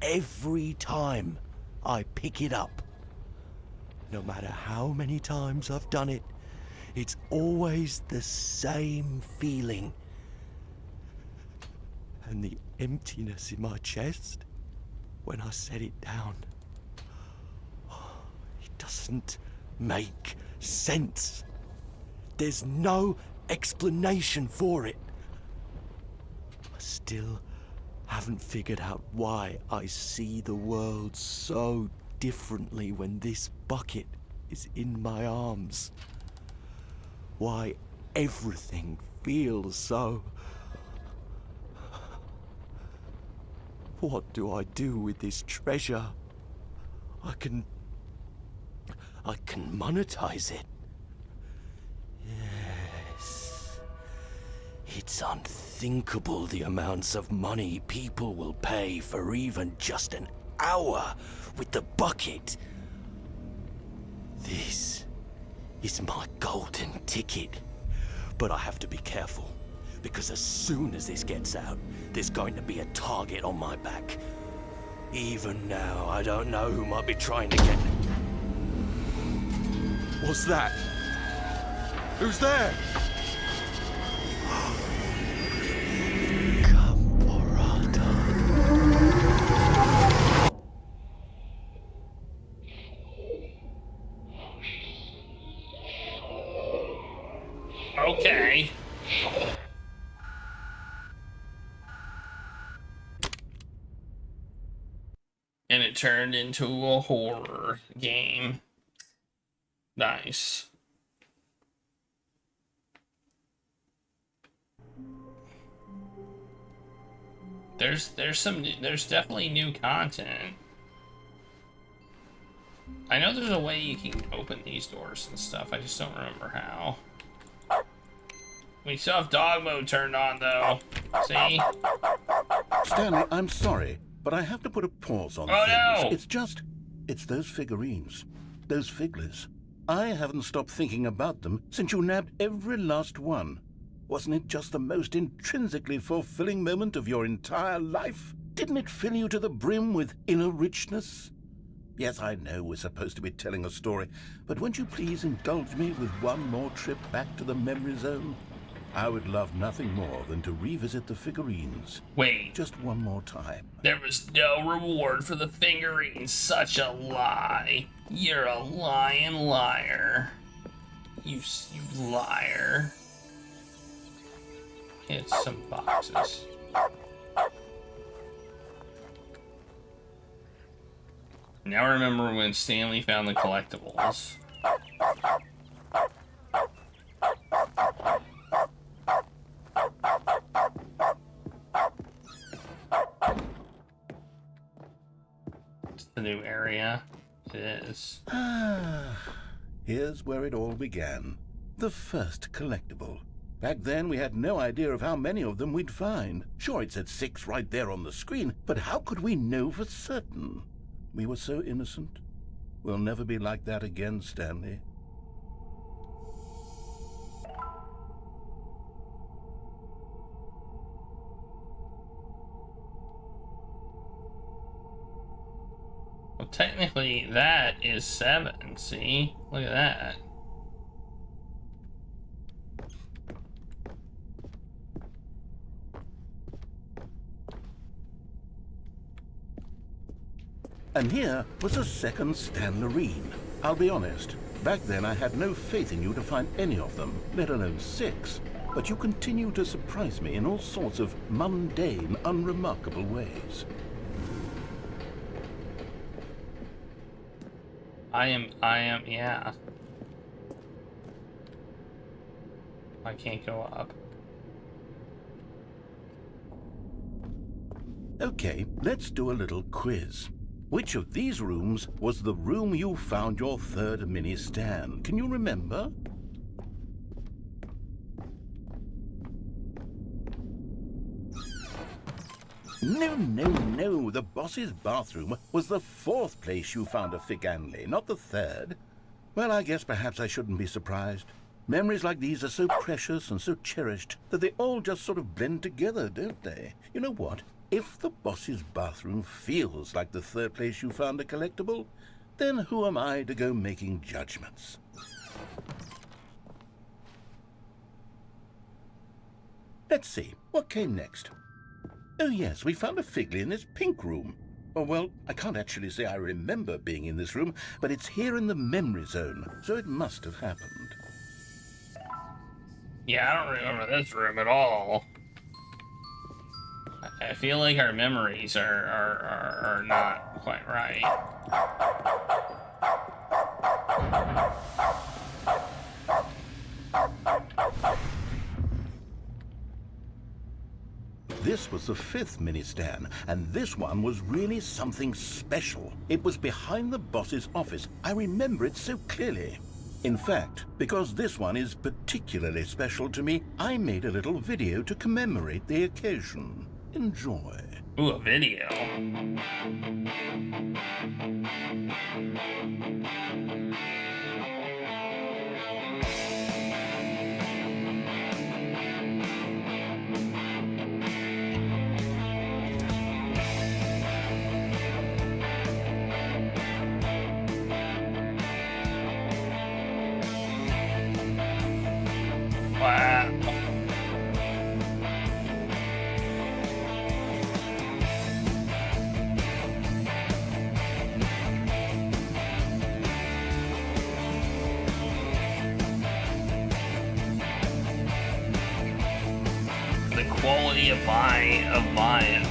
every time I pick it up. No matter how many times I've done it, it's always the same feeling. And the emptiness in my chest when I set it down. It doesn't make sense. There's no explanation for it. I still haven't figured out why I see the world so differently when this bucket is in my arms. Why everything feels so... What do I do with this treasure? I can monetize it. Yes. It's unthinkable the amounts of money people will pay for even just an hour with the bucket. This is my golden ticket. But I have to be careful, because as soon as this gets out, there's going to be a target on my back. Even now, I don't know who might be trying to get... What's that? Who's there? Okay. And it turned into a horror game. Nice. There's definitely new content. I know there's a way you can open these doors and stuff. I just don't remember how. We still have dog mode turned on though. See? Stanley, I'm sorry, but I have to put a pause on things. No! It's those figurines, those figglers. I haven't stopped thinking about them since you nabbed every last one. Wasn't it just the most intrinsically fulfilling moment of your entire life? Didn't it fill you to the brim with inner richness? Yes, I know we're supposed to be telling a story, but won't you please indulge me with one more trip back to the memory zone? I would love nothing more than to revisit the figurines. Wait. Just one more time. There was no reward for the figurines. Such a lie. You're a lying liar. You liar. It's some boxes. Now I remember when Stanley found the collectibles. the new area. It is. Here's where it all began. The first collectible. Back then, we had no idea of how many of them we'd find. Sure, it said 6 right there on the screen, but how could we know for certain? We were so innocent. We'll never be like that again, Stanley. Well, technically, that is 7. See? Look at that. And here was a second Stanlerine. I'll be honest, back then I had no faith in you to find any of them, let alone 6. But you continue to surprise me in all sorts of mundane, unremarkable ways. I am, yeah. I can't go up. Okay, let's do a little quiz. Which of these rooms was the room you found your third mini Stan? Can you remember? No. The boss's bathroom was the 4th place you found a Fig Anley, not the 3rd. Well, I guess perhaps I shouldn't be surprised. Memories like these are so precious and so cherished that they all just sort of blend together, don't they? You know what? If the boss's bathroom feels like the 3rd place you found a collectible, then who am I to go making judgments? Let's see, what came next? Oh yes, we found a Figley in this pink room. Oh well, I can't actually say I remember being in this room, but it's here in the memory zone, so it must have happened. Yeah, I don't remember this room at all. I feel like our memories are not quite right. This was the 5th mini Stan, and this one was really something special. It was behind the boss's office. I remember it so clearly. In fact, because this one is particularly special to me, I made a little video to commemorate the occasion. Enjoy. Ooh, a video. Wow. The quality of buying.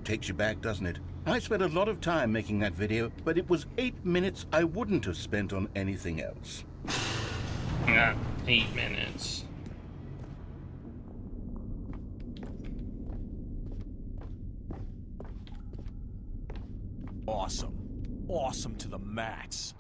Takes you back, doesn't it? I spent a lot of time making that video, but it was 8 minutes I wouldn't have spent on anything else. 8 minutes. Awesome. Awesome to the max.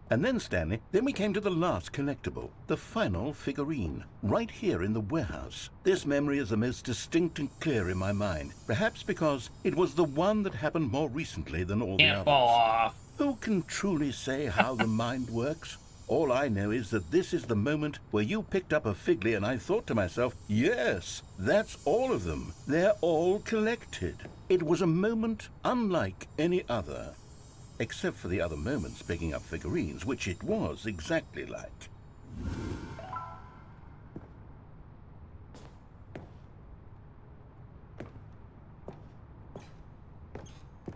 And then, Stanley, then we came to the last collectible, the final figurine, right here in the warehouse. This memory is the most distinct and clear in my mind, perhaps because it was the one that happened more recently than all the Can't others. fall off. Who can truly say how the mind works? All I know is that this is the moment where you picked up a Figley and I thought to myself, yes, that's all of them. They're all collected. It was a moment unlike any other. Except for the other moments picking up figurines, which it was exactly like.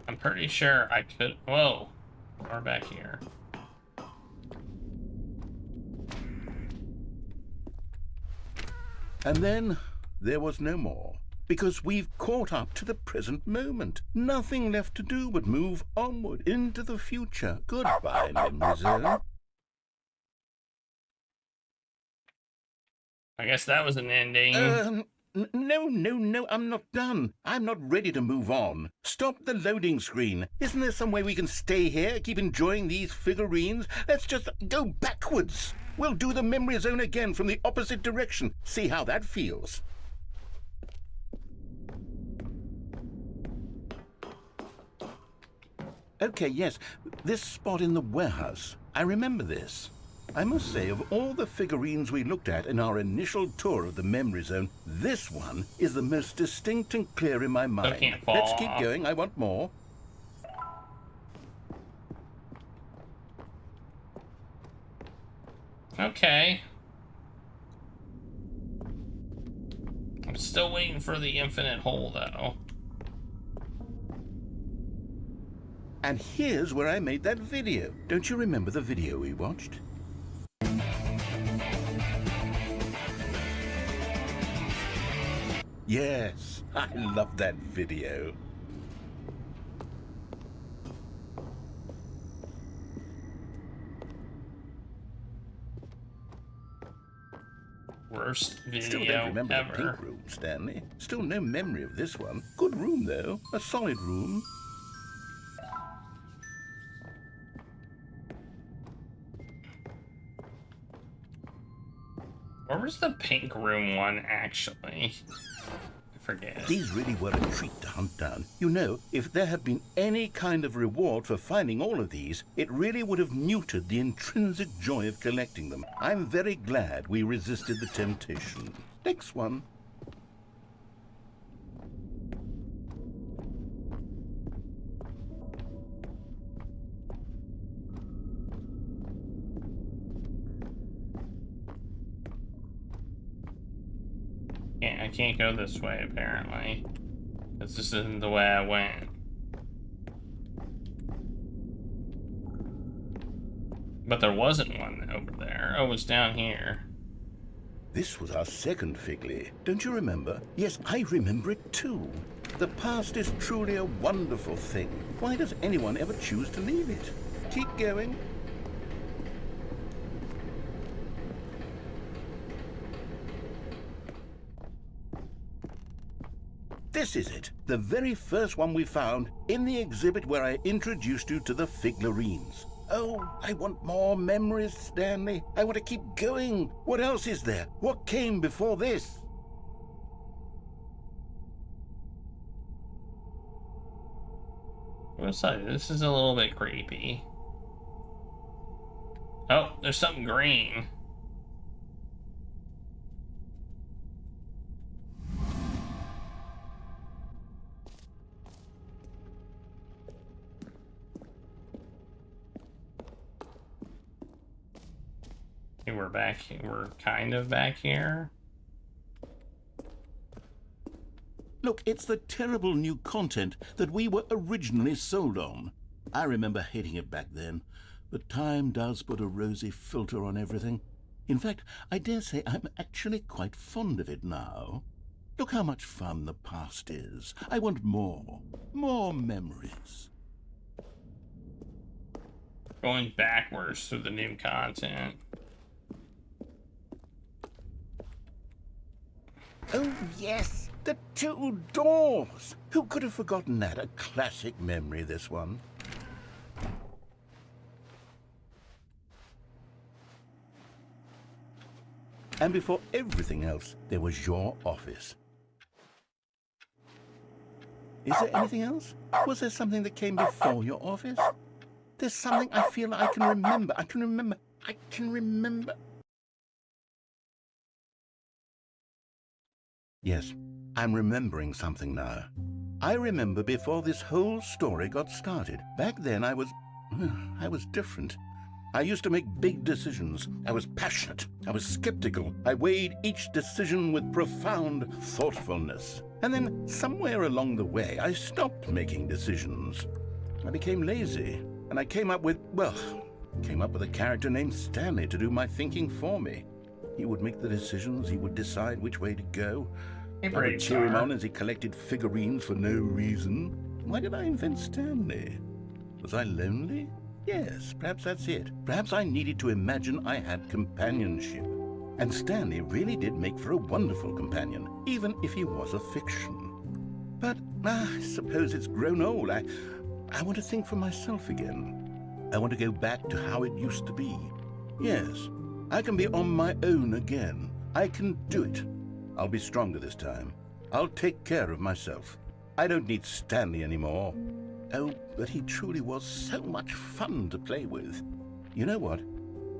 I'm pretty sure I could. Whoa, we're back here. And then there was no more. Because we've caught up to the present moment. Nothing left to do but move onward into the future. Goodbye, memory zone. I guess that was an ending. No, I'm not done. I'm not ready to move on. Stop the loading screen. Isn't there some way we can stay here, keep enjoying these figurines? Let's just go backwards. We'll do the memory zone again from the opposite direction. See how that feels. Okay, yes, this spot in the warehouse. I remember this. I must say, of all the figurines we looked at in our initial tour of the memory zone, this one is the most distinct and clear in my mind. can't fall Let's keep off. going. I want more. Okay. I'm still waiting for the infinite hole, though. And here's where I made that video. Don't you remember the video we watched? Yes, I love that video. Worst Still video don't remember the ever. pink room, Stanley. Still no memory of this one. Good room, though. A solid room. Where was the pink room one, actually? I forget. These really were a treat to hunt down. You know, if there had been any kind of reward for finding all of these, it really would have muted the intrinsic joy of collecting them. I'm very glad we resisted the temptation. Next one. I can't go this way, apparently. This isn't the way I went. But there wasn't one over there. Oh, it was down here. This was our second Figley. Don't you remember? Yes, I remember it too. The past is truly a wonderful thing. Why does anyone ever choose to leave it? Keep going. This is it, the very first one we found in the exhibit where I introduced you to the figurines. Oh, I want more memories, Stanley. I want to keep going. What else is there? What came before this? What's that? This is a little bit creepy. Oh, there's something green. Okay, we're back. We're kind of back here. Look, it's the terrible new content that we were originally sold on. I remember hating it back then, but time does put a rosy filter on everything. In fact, I dare say I'm actually quite fond of it now. Look how much fun the past is. I want more. More memories. Going backwards through the new content. Oh, yes, the two doors. Who could have forgotten that? A classic memory, this one. And before everything else, there was your office. Is there anything else? Was there something that came before your office? There's something I feel I can remember. I can remember. Yes, I'm remembering something now. I remember before this whole story got started. Back then I was different. I used to make big decisions. I was passionate. I was skeptical. I weighed each decision with profound thoughtfulness. And then somewhere along the way, I stopped making decisions. I became lazy, and I came up with a character named Stanley to do my thinking for me. He would make the decisions, he would decide which way to go. I would cheer him on as he collected figurines for no reason. Why did I invent Stanley? Was I lonely? Yes, perhaps that's it. Perhaps I needed to imagine I had companionship. And Stanley really did make for a wonderful companion, even if he was a fiction. But I suppose it's grown old. I want to think for myself again. I want to go back to how it used to be. Yes, I can be on my own again. I can do it. I'll be stronger this time. I'll take care of myself. I don't need Stanley anymore. Oh, but he truly was so much fun to play with. You know what?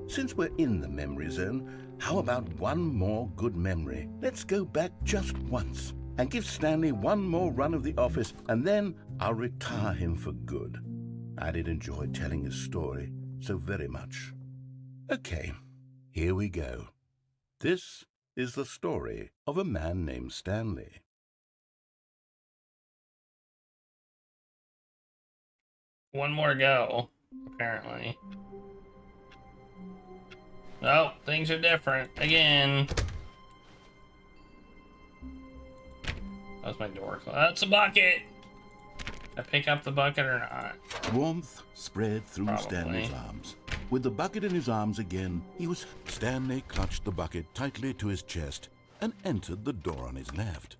Since we're in the memory zone, how about one more good memory? Let's go back just once and give Stanley one more run of the office, and then I'll retire him for good. I did enjoy telling his story so very much. Okay, here we go. This is the story of a man named Stanley. One more go, apparently. Oh, things are different again. That was my door. That's a bucket. I pick up the bucket or not? Warmth spread through Probably. Stanley's arms. With the bucket in his arms again, Stanley clutched the bucket tightly to his chest and entered the door on his left.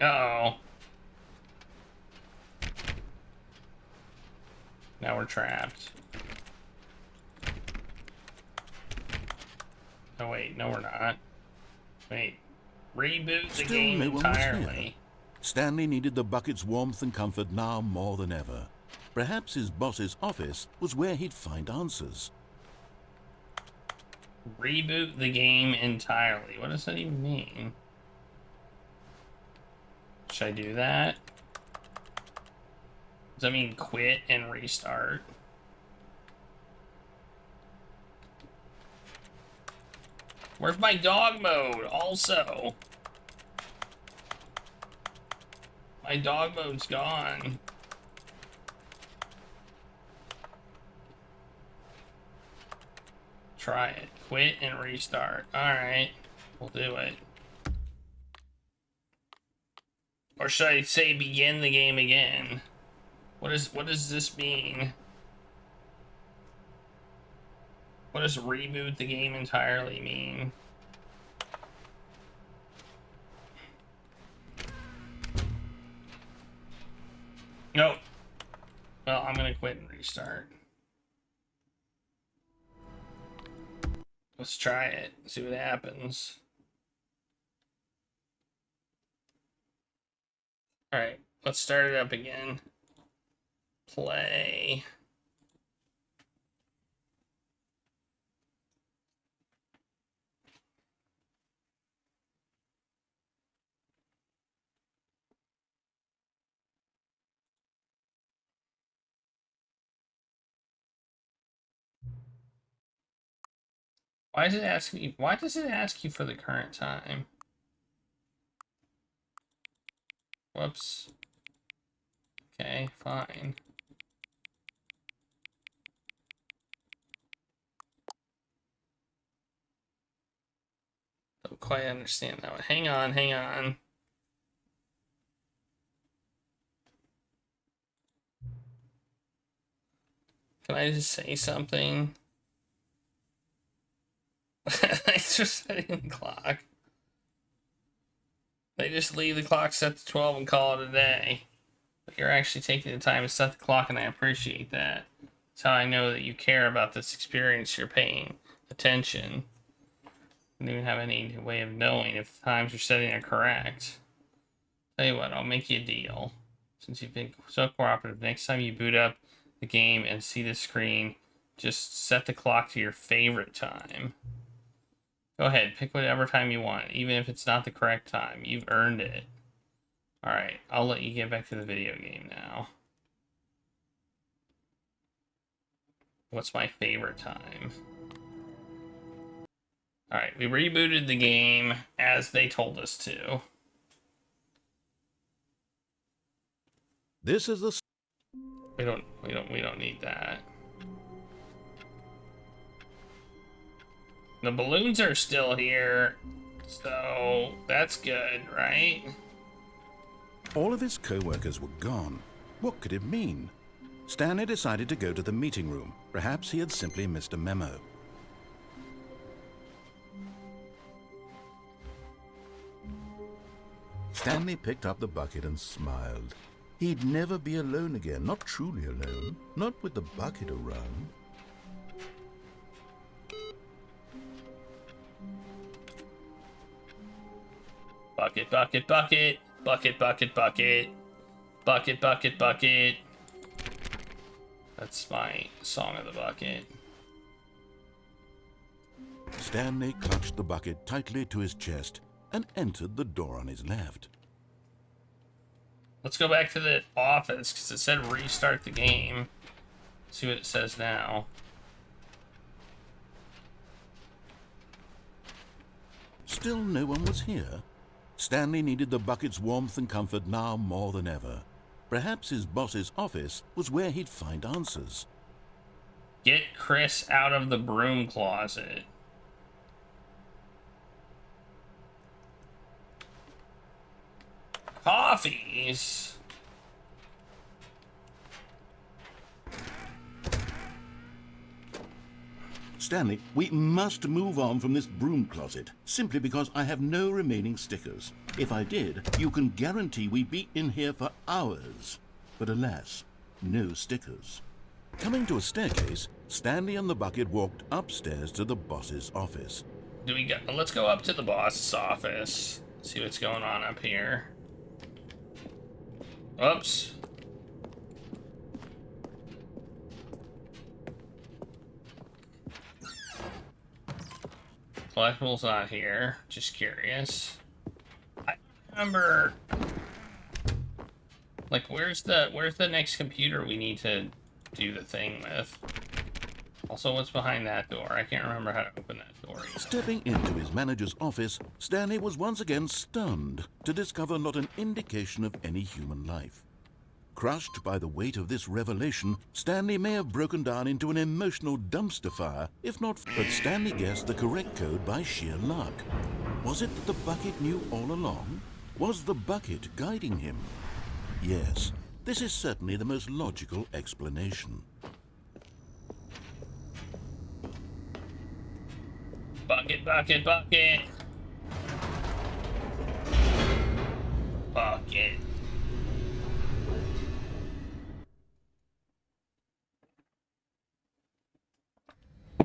Uh-oh. Now we're trapped. Oh wait, no we're not. Wait. Reboot the Still game no one was here. entirely. Stanley needed the bucket's warmth and comfort now more than ever. Perhaps his boss's office was where he'd find answers. Reboot the game entirely. What does that even mean? Should I do that? Does that mean quit and restart? Where's my dog mode? Also, my dog mode's gone. Try it. Quit and restart. Alright. We'll do it. Or should I say begin the game again? What does this mean? What does reboot the game entirely mean? Nope. Well, I'm gonna quit and restart. Let's try it. See what happens. Alright, let's start it up again. Play. Why does it ask you for the current time? Whoops. Okay, fine. Don't quite understand that one. Hang on. Can I just say something? Thanks for setting the clock. They just leave the clock set to 12 and call it a day. But you're actually taking the time to set the clock, and I appreciate that. That's how I know that you care about this experience. You're paying attention. I don't even have any way of knowing if the times you're setting are correct. Tell you what, I'll make you a deal. Since you've been so cooperative, next time you boot up the game and see the screen, just set the clock to your favorite time. Go ahead, pick whatever time you want, even if it's not the correct time. You've earned it. Alright, I'll let you get back to the video game now. What's my favorite time? Alright, we rebooted the game as they told us to. This is the... We don't need that. The balloons are still here, so that's good, right? All of his co-workers were gone. What could it mean? Stanley decided to go to the meeting room. Perhaps he had simply missed a memo. Stanley picked up the bucket and smiled. He'd never be alone again, not truly alone, not with the bucket around. Bucket, bucket, bucket. Bucket, bucket, bucket. Bucket, bucket, bucket. That's my song of the bucket. Stanley clutched the bucket tightly to his chest and entered the door on his left. Let's go back to the office, because it said restart the game. See what it says now. Still no one was here. Stanley needed the bucket's warmth and comfort now more than ever. Perhaps his boss's office was where he'd find answers. Get Chris out of the broom closet. Coffees? Stanley, we must move on from this broom closet, simply because I have no remaining stickers. If I did, you can guarantee we'd be in here for hours. But alas, no stickers. Coming to a staircase, Stanley and the bucket walked upstairs to the boss's office. Let's go up to the boss's office. See what's going on up here. Oops. Collectibles not here. Just curious. I remember. Like, where's the next computer we need to do the thing with? Also, what's behind that door? I can't remember how to open that door either. Stepping into his manager's office, Stanley was once again stunned to discover not an indication of any human life. Crushed by the weight of this revelation, Stanley may have broken down into an emotional dumpster fire, if not. But Stanley guessed the correct code by sheer luck. Was it that the bucket knew all along? Was the bucket guiding him? Yes, this is certainly the most logical explanation. Bucket, bucket, bucket. Bucket.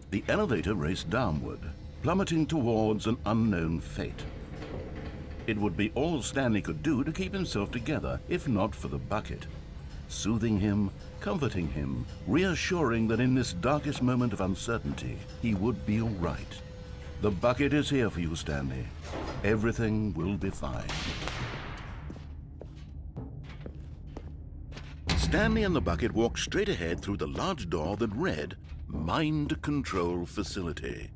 The elevator raced downward, plummeting towards an unknown fate. It would be all Stanley could do to keep himself together, if not for the bucket. Soothing him, comforting him, reassuring that in this darkest moment of uncertainty, he would be all right. The bucket is here for you, Stanley. Everything will be fine. Stanley and the bucket walked straight ahead through the large door that read, Mind Control Facility.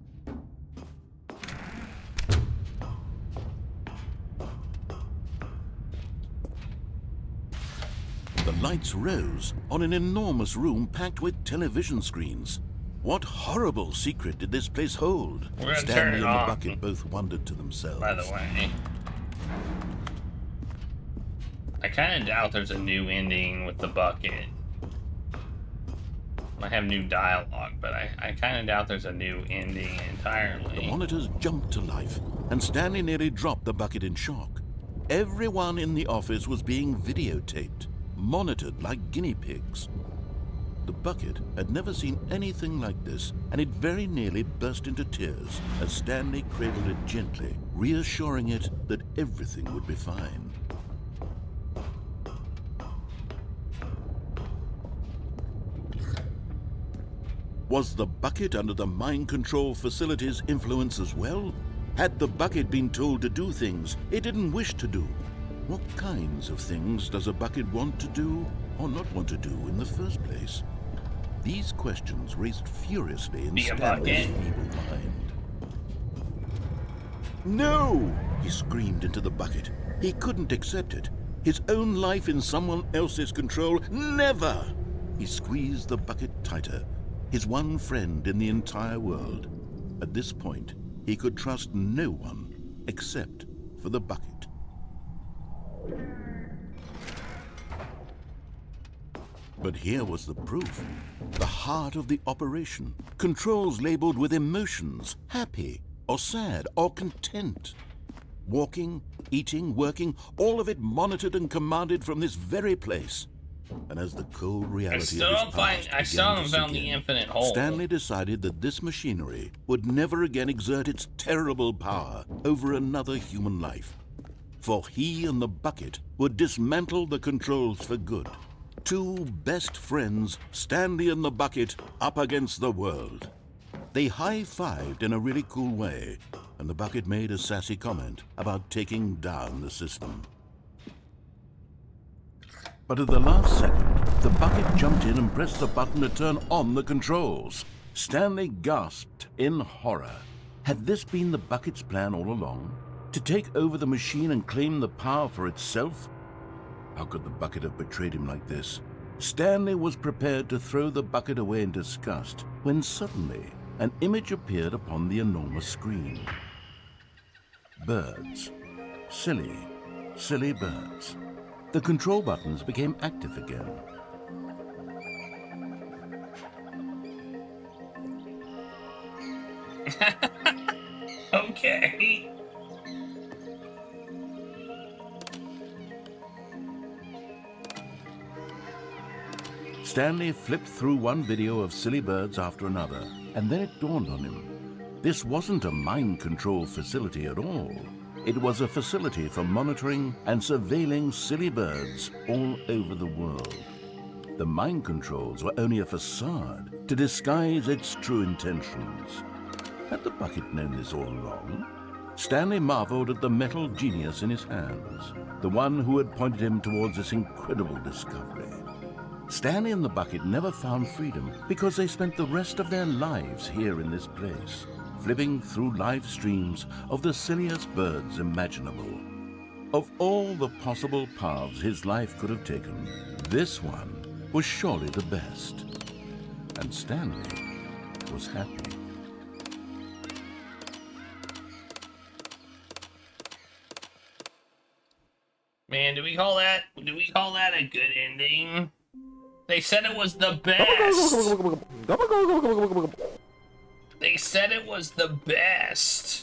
The lights rose on an enormous room packed with television screens. What horrible secret did this place hold? We're gonna turn Stanley it and on. the bucket both wondered to themselves. By the way, I kind of doubt there's a new ending with the bucket. Might have new dialogue, but I kind of doubt there's a new ending entirely. The monitors jumped to life, and Stanley nearly dropped the bucket in shock. Everyone in the office was being videotaped, monitored like guinea pigs. The bucket had never seen anything like this, and it very nearly burst into tears as Stanley cradled it gently, reassuring it that everything would be fine. Was the bucket under the mind control facility's influence as well? Had the bucket been told to do things it didn't wish to do? What kinds of things does a bucket want to do or not want to do in the first place? These questions raced furiously in Be a Stanley's bucket. feeble mind. No! He screamed into the bucket. He couldn't accept it. His own life in someone else's control, never! He squeezed the bucket tighter. His one friend in the entire world. At this point, he could trust no one except for the bucket. But here was the proof. The heart of the operation. Controls labeled with emotions, happy or sad or content. Walking, eating, working, all of it monitored and commanded from this very place. And as the cold reality of his past I still began haven't to found sink the in, infinite hole. Stanley decided that this machinery would never again exert its terrible power over another human life. For he and the bucket would dismantle the controls for good. Two best friends, Stanley and the bucket, up against the world. They high-fived in a really cool way, and the bucket made a sassy comment about taking down the system. But at the last second, the bucket jumped in and pressed the button to turn on the controls. Stanley gasped in horror. Had this been the bucket's plan all along? To take over the machine and claim the power for itself? How could the bucket have betrayed him like this? Stanley was prepared to throw the bucket away in disgust when suddenly an image appeared upon the enormous screen. Birds. Silly, silly birds. The control buttons became active again. Okay. Stanley flipped through one video of silly birds after another, and then it dawned on him. This wasn't a mind control facility at all. It was a facility for monitoring and surveilling silly birds all over the world. The mind controls were only a facade to disguise its true intentions. Had the bucket known this all along? Stanley marveled at the metal genius in his hands, the one who had pointed him towards this incredible discovery. Stanley and the bucket never found freedom because they spent the rest of their lives here in this place, flipping through live streams of the silliest birds imaginable. Of all the possible paths his life could have taken, this one was surely the best. And Stanley was happy. Man, do we call that a good ending? They said it was the best. They said it was the best.